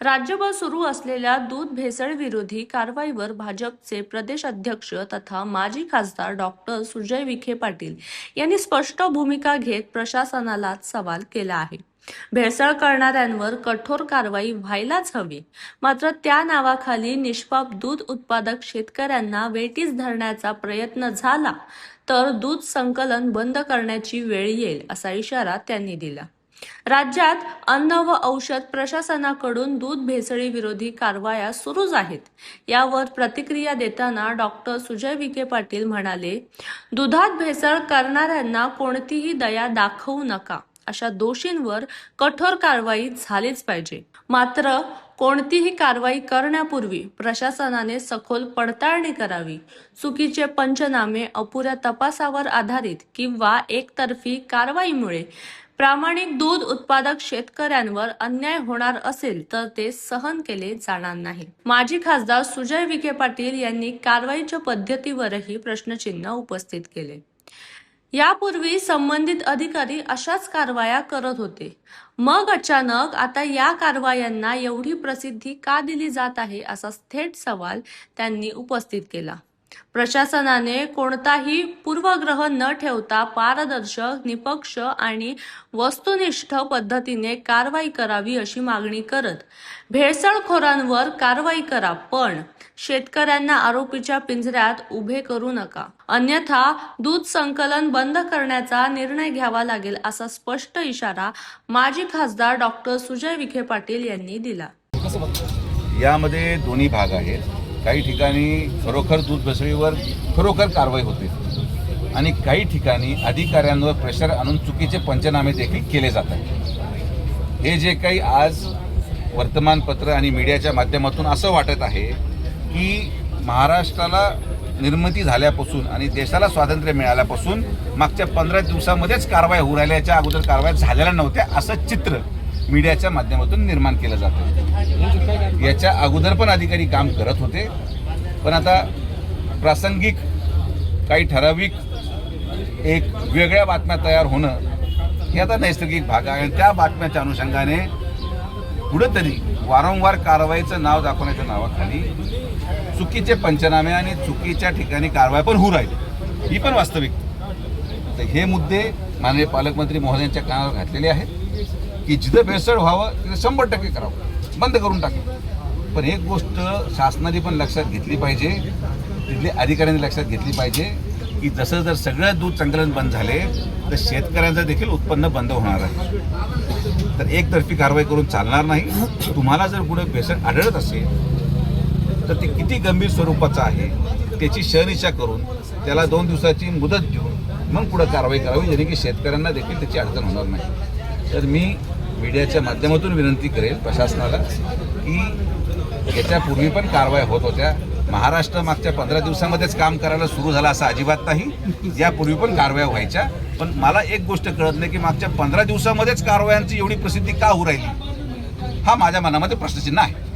राज्यभर सुरू असलेल्या दूध भेसळ विरोधी कारवाईवर भाजपचे प्रदेश अध्यक्ष तथा माजी खासदार डॉक्टर सुजय विखे पाटील यांनी स्पष्ट भूमिका घेत प्रशासनाला सवाल केला आहे। भेसळ करणाऱ्यांवर कठोर कारवाई व्हायलाच हवी, मात्र त्या नावाखाली निष्पाप दूध उत्पादक शेतकऱ्यांना वेठीस धरण्याचा प्रयत्न झाला तर दूध संकलन बंद करण्याची वेळ येईल असा इशारा त्यांनी दिला। राज्यात अन्न व औषध प्रशासनाकडून दूध भेसळी विरोधी कारवाया सुरूच आहेत। यावर प्रतिक्रिया देताना डॉक्टर सुजय विखे पाटील म्हणाले, दुधात भेसळ करणाऱ्यांना कोणतीही दया दाखवू नका, अशा दोषींवर कठोर कारवाई झालीच पाहिजे। मात्र कोणतीही कारवाई करण्यापूर्वी प्रशासनाने सखोल पडताळणी करावी। चुकीचे पंचनामे, अपुऱ्या तपासावर आधारित किंवा एकतर्फी कारवाईमुळे प्रामाणिक दूध उत्पादक शेतकऱ्यांवर अन्याय होणार असेल तर ते सहन केले जाणार नाही। माजी खासदार सुजय विखे पाटील यांनी कारवाईच्या पद्धतीवरही प्रश्नचिन्ह उपस्थित केले। यापूर्वी संबंधित अधिकारी अशाच कारवाया करत होते, मग अचानक आता या कारवायांना एवढी प्रसिद्धी का दिली जात आहे, असा थेट सवाल त्यांनी उपस्थित केला। प्रशासनाने कोणताही पूर्वग्रह न ठेवता पारदर्शक, निपक्ष आणि वस्तुनिष्ठ पद्धतीने कारवाई करावी अशी मागणी करत भेसळखोरांवर कारवाई करा, पण शेतकऱ्यांना आरोपीच्या पिंजऱ्यात उभे करू नका, अन्यथा दूध संकलन बंद करण्याचा निर्णय घ्यावा लागेल असा स्पष्ट इशारा माजी खासदार डॉक्टर सुजय विखे पाटील यांनी दिला। यामध्ये दोन्ही भाग आहेत। काही ठिकाणी खरोखर दूध भेसळीवर खरोखर कारवाई होते आणि काही ठिकाणी अधिकाऱ्यांवर प्रेशर आणून चुकीचे पंचनामे देखील केले जातात। हे जे काही आज वर्तमानपत्र आणि मीडियाच्या माध्यमातून असं वाटत आहे की महाराष्ट्राला निर्मिती झाल्यापासून आणि देशाला स्वातंत्र्य मिळाल्यापासून मागच्या 15 दिवसामध्येच कारवाई होऊ राहिल्याच्या अगोदर कारवाई झालेल्या नव्हत्या, असं चित्र मीडियाच्या माध्यमातून निर्माण केलं जातं। याच्या अगोदर पण अधिकारी काम करत होते, पण आता प्रासंगिक काही ठराविक एक वेगळ्या बातम्या तयार होणं हे आता नैसर्गिक भाग आहे आणि त्या बातम्याच्या अनुषंगाने कुठंतरी वारंवार कारवाईचं नाव दाखवण्याच्या नावाखाली चुकीचे पंचनामे आणि चुकीच्या ठिकाणी कारवाई पण होऊ राहिली, ही पण वास्तविकता। तर हे मुद्दे माननीय पालकमंत्री महोदयांच्या कानावर घातलेले आहेत की जिथं भेसळ व्हावं तिथं 100% करावं, बंद करून टाकावं। पण एक गोष्ट शासनाने पण लक्षात घेतली पाहिजे, तिथले अधिकाऱ्यांनी लक्षात घेतली पाहिजे की जसं जर सगळं दूध संकलन बंद झाले तर शेतकऱ्यांचं देखील उत्पन्न बंद होणार आहे। तर एकतर्फी कारवाई करून चालणार नाही। तुम्हाला जर कुठे भेसळ आढळत असेल तर ते किती गंभीर स्वरूपाचं आहे त्याची शहनिशा करून त्याला 2 दिवसाची मुदत देऊन मग पुढे कारवाई करावी, जेणे की शेतकऱ्यांना देखील त्याची अडचण होणार नाही। तर मी मीडियाच्या माध्यमातून विनंती करेल प्रशासनाला की याच्यापूर्वी पण कारवाई होत होत्या। महाराष्ट्र मागच्या 15 दिवसामध्येच काम करायला सुरू झाला असं अजिबात नाही, यापूर्वी पण कारवाया व्हायच्या। पण मला एक गोष्ट कळत नाही की मागच्या 15 दिवसामध्येच कारवायांची एवढी प्रसिद्धी का होऊ राहिली, हा माझ्या मनामध्ये प्रश्नचिन्ह आहे।